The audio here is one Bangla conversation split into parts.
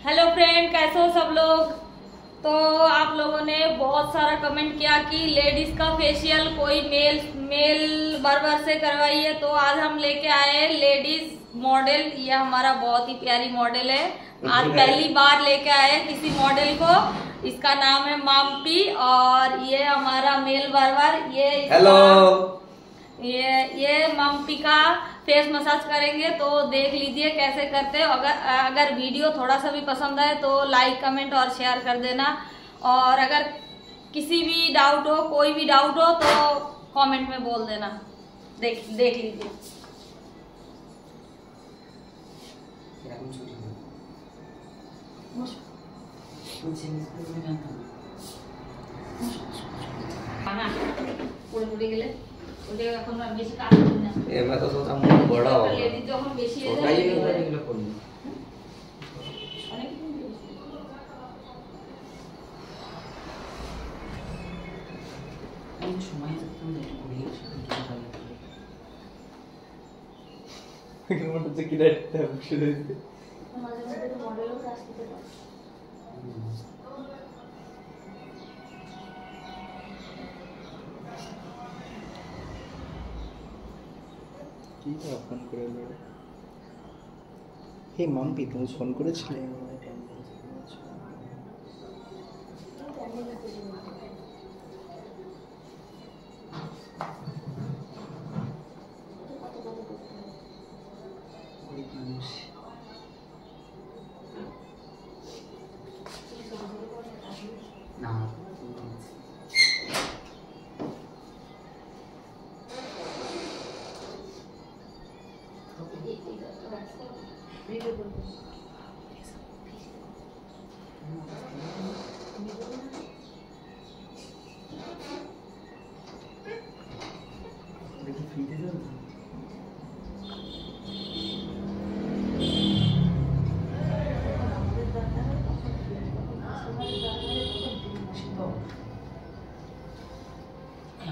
हेलो फ्रेंड, कैसे हो सब लोग। तो आप लोगों ने बहुत सारा कमेंट किया कि लेडीज का फेशियल कोई मेल बार्बर से करवाइए। तो आज हम लेके आए लेडीज मॉडल। ये हमारा बहुत ही प्यारी मॉडल है। आज पहली बार लेके आए किसी मॉडल को। इसका नाम है माम्पी और ये हमारा मेल बार्बर। हेलो। ये माम्पी का फेस मसाज करेंगे तो देख लीजिए कैसे करते हो। अगर वीडियो थोड़ा सा भी पसंद आए तो लाइक कमेंट और शेयर कर देना। और अगर किसी भी डाउट हो, कोई भी डाउट हो तो कमेंट में बोल देना। देख लीजिए। পুরো গেলে ওটা এখন বেশি কাজ করি না। मैं तो सोचा मुझे बड़ा होगा। लेडीज যখন বেশি হয়ে छोटा ही যায় नहीं एগুলো করব। অনেক এই সময় একটু ঘুরিয়ে এগুলো মধ্যে কি রাখতে হবে শুধু মাঝে মাঝে মডেলও কাজ করতে পারে। কি ফোন করে বলে হে মাম্পি তুমি ফোন করেছিলে? না দেখি ফ্রিতে যাও।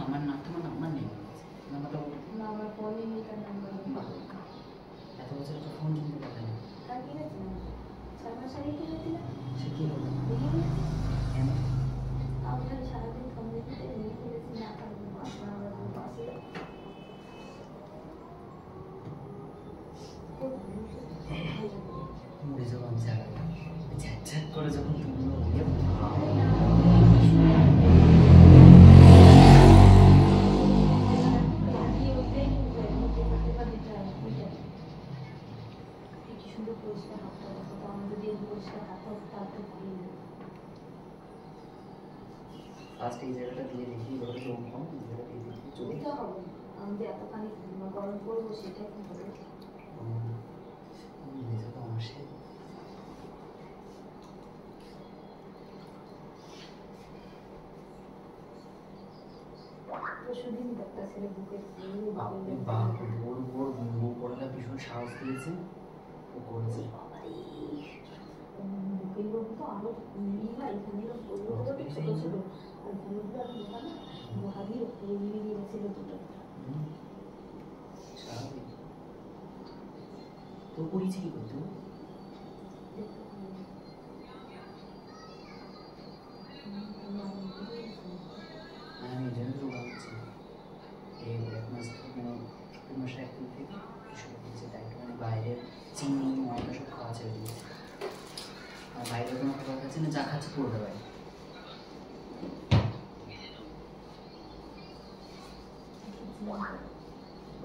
আমার না তোমার নাম্বার নেই। নাম্বারটা না আমার ফোনে নেই তার নাম্বার। এত বছর তো ফোন কিনতে পারতাম না। কার কিনেছিল? 6 মাস আগে কিনেছিল। সে কি হলো? কেন? আমরা সারাদিন ফোন দেখতে নিয়ে ফেলেছি না কারণ আপনারা পাশে মরে যাবো আমি ছাড়া। ঝ্যাক করে যখন তুমি আজকে এই জায়গাটা দিয়ে দেখি ওটা জম কম জায়গাটা দিয়ে দেখি চলে হবে। আমাদের এত পানি গরম করবো সেটাই কি হবে। ভেজা তো আসে পরশুদিন একটা ছেলে বুকে বউ পড়ালা ভীষণ সাহস দিয়েছে ও করেছে। বুকের লোক তো আরো নীলা এখানে ছোট ছোট আর ধনুগুলো আর মোটা না ভাবি মিলিয়ে গিয়েছিল দুটো। স্বাভাবিক তো পড়িয়েছে কি করতো? আমি জন্য তো ভাবছি এই এক মাস মানে দুই মাস একদিন থেকে শুরু করছে ডায়েট মানে বাইরের চিনি ময়দা সব খাওয়া ছেড়ে দিয়েছে। আর বাইরে কোনো খাবার খাচ্ছে না, যা খাচ্ছে পড়বে বাইরে।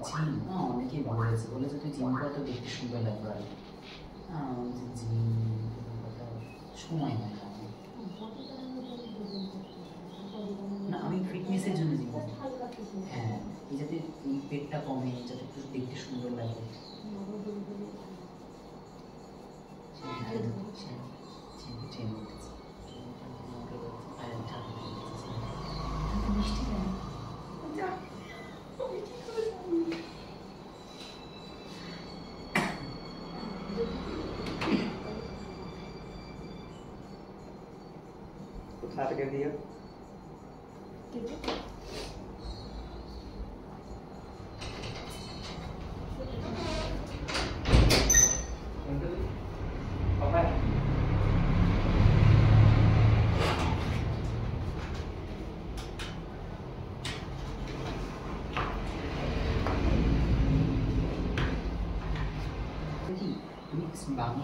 জিম না অনেকেই বলেছে তুই জিম করা তো দেখতে সুন্দর লাগবে। আর জিম কথা সময় হয় না। না আমি ফিটনেসের জন্য জিম করি। হ্যাঁ এই যাতে পেটটা কমে, যাতে একটু দেখতে সুন্দর লাগে। কোথা থেকে দিও?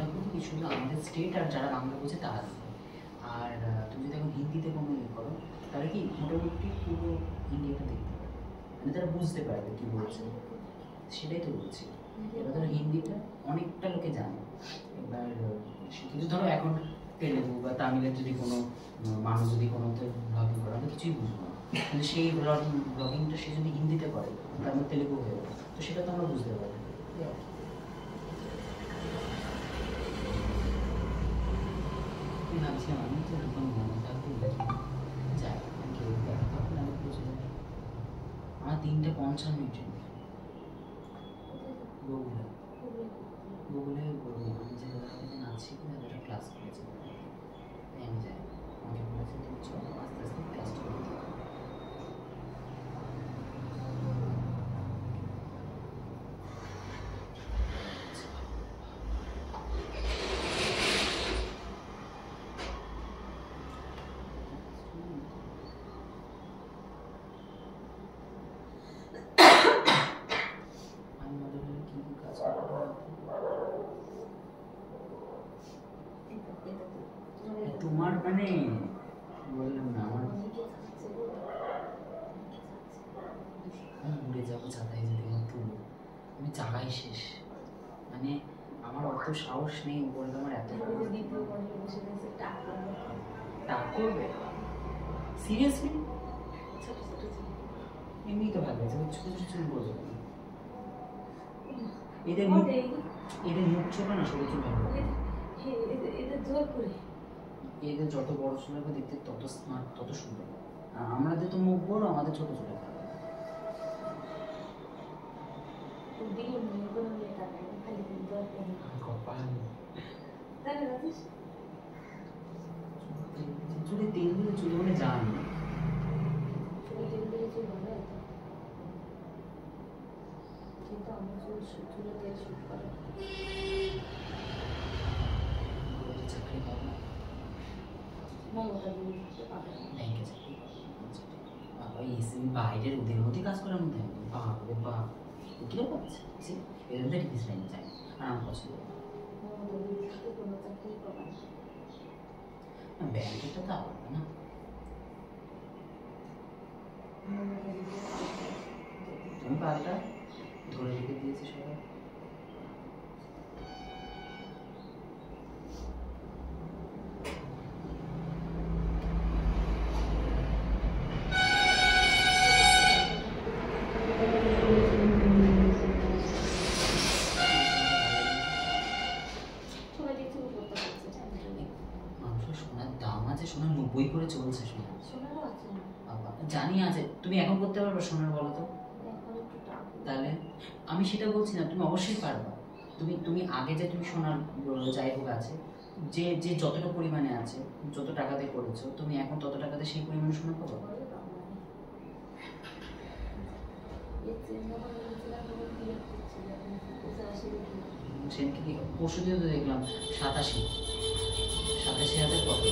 বাংলা করবে কি শুধু আমাদের স্টেট আর যারা বাংলা বোঝে তারা দেখবে। আর তুমি যদি এখন হিন্দিতে কোনো ইয়ে করো তাহলে কি মোটামুটি পুরো ইন্ডিয়াটা দেখতে পারবে, মানে তারা বুঝতে পারবে কী বলছে। সেটাই তো বলছি, এবার ধরো হিন্দিটা অনেকটা লোকে জানে, এবার কিন্তু ধরো এখন তেলেগু বা তামিলের যদি কোনো মানুষ যদি কোনো ব্লগিং করে আমরা কিছুই বুঝবো না, কিন্তু সেই ব্লগিংটা সে যদি হিন্দিতে করে তার মধ্যে তেলেগু হয়ে যাবে, তো সেটা তো আমরা বুঝতে পারবো। ভাবছিলাম আমি তো এরকম মনটা যাই আমার 3:55 গুগলে গুগলে আমি যে আছি একটা ক্লাস করেছি, আমি যাই আমাকে বলেছে তুমি চলো আস্তে আস্তে ক্লাসটা করতে। তোমার মানে বললাম না আমার উড়ে যাবো ছাতায় যদি কিন্তু আমি চালাই শেষ, মানে আমার অত সাহস নেই বললে আমার এত টাক করবে সিরিয়াসলি। এমনি তো ভালো আছে ছোট ছোট চুল বলবে এদের মুখ ছোট না ছোট চুল ভালো, এদের যত বড় চুল হবে দেখতে তত স্মার্ট তত সুন্দর, আর আমাদের তো মুখ বড় আমাদের ছোট ছোট চুলে তেল দিলে চুলে বলে যান চাকরি পাবো না ব্যাংকে চাকরি বাবা এসবি বাইরের ওদের মধ্যে কাজ করার মধ্যে বাপরে বাপ উকিলে পাচ্ছে এর মধ্যে ডিফিস লাইনে যায় আর আমার পছন্দ ব্যাংকেটা তো আলাদা না। তুমি পাল্টা ধরে রেখে দিয়েছি সবাই বই করে চলছে জানি আছে, তুমি এখন করতে পারবে সোনার বলো তো? তাহলে আমি সেটা বলছি না, তুমি অবশ্যই পারবা। তুমি আগে যে তুমি সোনার যাই হোক আছে যে যে যতটা পরিমাণে আছে যত টাকাতে করেছো তুমি এখন তত টাকাতে সেই পরিমাণে সোনা পাবো। সেদিনকে কি পরশু দিয়ে তো দেখলাম 87,000 কত,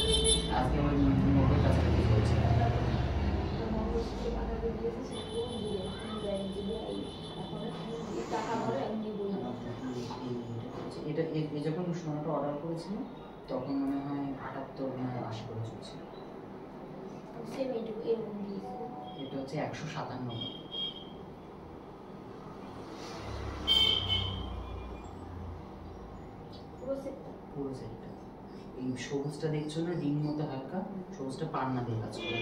আজকে আমার 90 কাছাকাছি চলছে। এটা যখন সোনাটা অর্ডার করেছিল তখন মনে হয় 78-80 করে চলছিল, এটা হচ্ছে 157 পুরো সেটটা। এই সবুজটা দেখছো না রিং মতো হালকা, সবুজটা পান্না দিয়ে কাজ করে।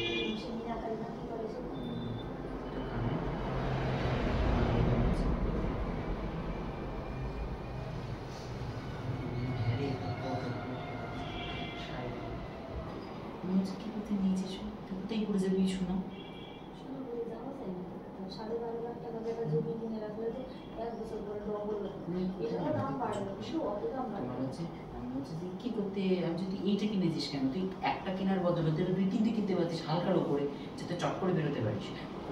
কি করতে নিয়েছিস কোথায় করে যাবি শোনা? কি করতে আমি যদি এইটা কিনেছিস কেন, তুই একটা কেনার বদলে তুই 2-3টে কিনতে পারছিস হালকার ওপরে যাতে চট করে বেরোতে পারিস।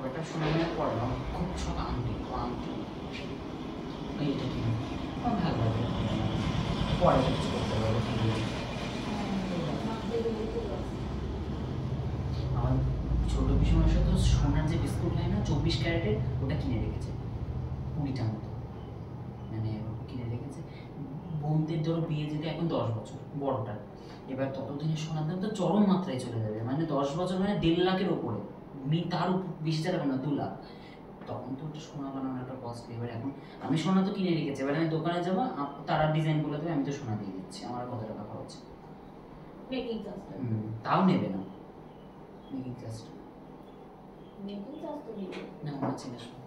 ওটা শোনা পড়লাম খুব সব আংটি এইটা কিনে আমার ভালো লাগে, পরে কিছু করতে পারবো। আমার ছোটো পিসময়ের সাথে সোনার যে বিস্কুট হয় না 24 ক্যারেটের ওটা কিনে রেখেছে 20টার মতো, মানে কিনে রেখেছে। বোনদের ধরো বিয়ে যেতে এখন 10 বছর বড়টা, এবার ততদিনে সোনার দাম তো চরম মাত্রায় চলে যাবে, মানে 10 বছর মানে 1.5 লাখের উপরে, তার বেশি টাকা না 2 লাখ। তখন তো ওটা সোনা বানানোর একটা কস্টলি। এবার এখন আমি সোনা তো কিনে রেখেছি, এবার আমি দোকানে যাবো, তারা ডিজাইন বলে দেবে, আমি তো সোনা দিয়ে দিচ্ছি, আমার কত টাকা খরচ, মেকিং চার্জ তাও নেবে না মেকিং চার্জটা। তো নেবে না আমার ছেলে সোনা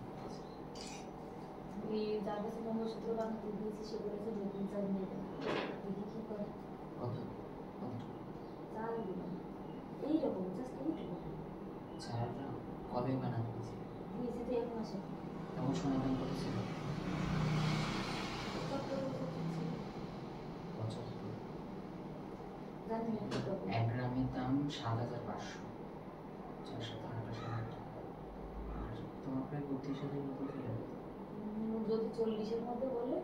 এই যার কাছে মঙ্গলসূত্র বানাতে দিয়েছি সে বলেছে মেকিং চার্জ নেবে না, দেখি কি করে। কত চার এইরকম জাস্ট এইটুকু চারটা কবে বানাতে দিয়েছি? দিয়েছি তো 1 মাসে। তখন সোনার দাম কত ছিল? 75। জানি না কত। 1 গ্রামের দাম 7,500, 4,700-8,000 টাকা। আর তোমার প্রায় 32,000 মতো ছিল। যদি 40-এর মধ্যে বলে,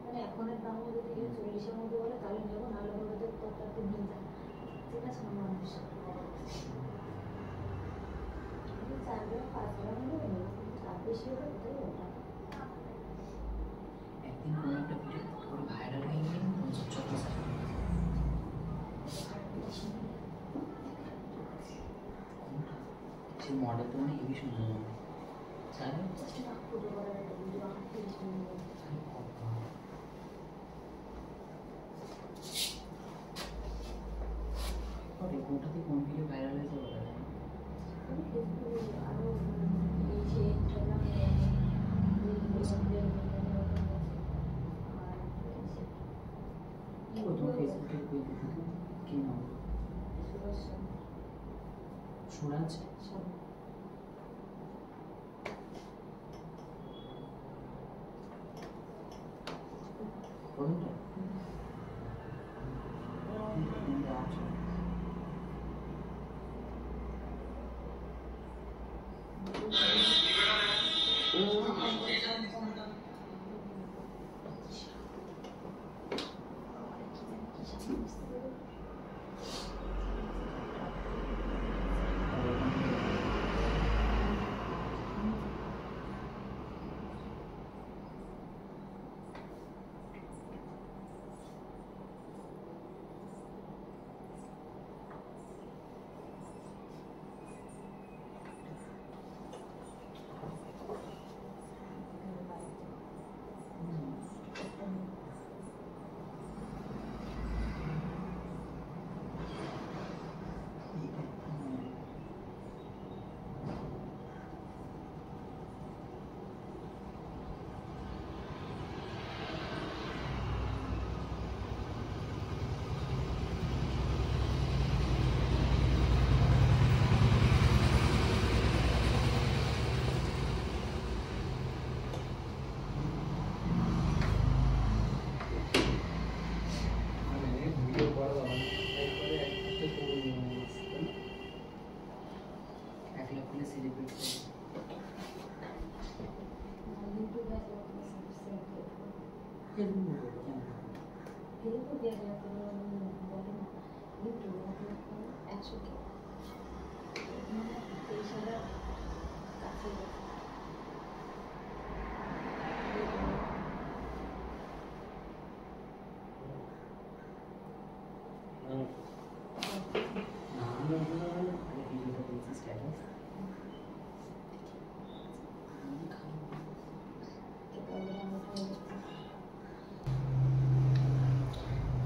মানে এখনের দাম যদি 40-এর মধ্যে বলে তাহলে নেবো, নাহলে বলবে তো তোরটাতে নিয়ে যা, ঠিক আছে না মানুষ। 4 গ্রাম 5 গ্রাম হলে নেবো, আর বেশি হলে কোথায় ওটা। একদিন কোনো একটা ভিডিও পুরো ভাইরাল হয়ে গেল, 50-60 সেই মডেল তো মানে হেভি সুন্দর মনে হয়। জাস্ট না পুজো করার একটা ভিডিও আমার খুব সুন্দর। কোনটাতে কোন ভিডিও ভাইরাল হয়েছে বলা যায় না। আমি ফেসবুকে আরো এই যে ইনস্টাগ্রামে কি গো তোমার ফেসবুকে কি নাম? সুরাজ। কোনটা?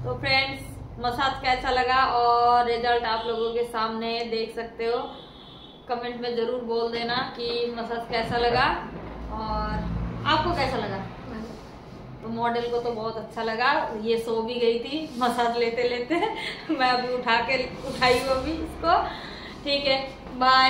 तो फ्रेंड्स मसाज कैसा लगा और रिजल्ट आप लोगों के सामने देख सकते हो। कमेंट में जरूर बोल देना कि मसाज कैसा लगा और आपको कैसा लगा। तो मॉडल को तो बहुत अच्छा लगा, ये सो भी गई थी मसाज लेते लेते मैं अभी उठाई हूँ अभी इसको। ठीक है, बाय।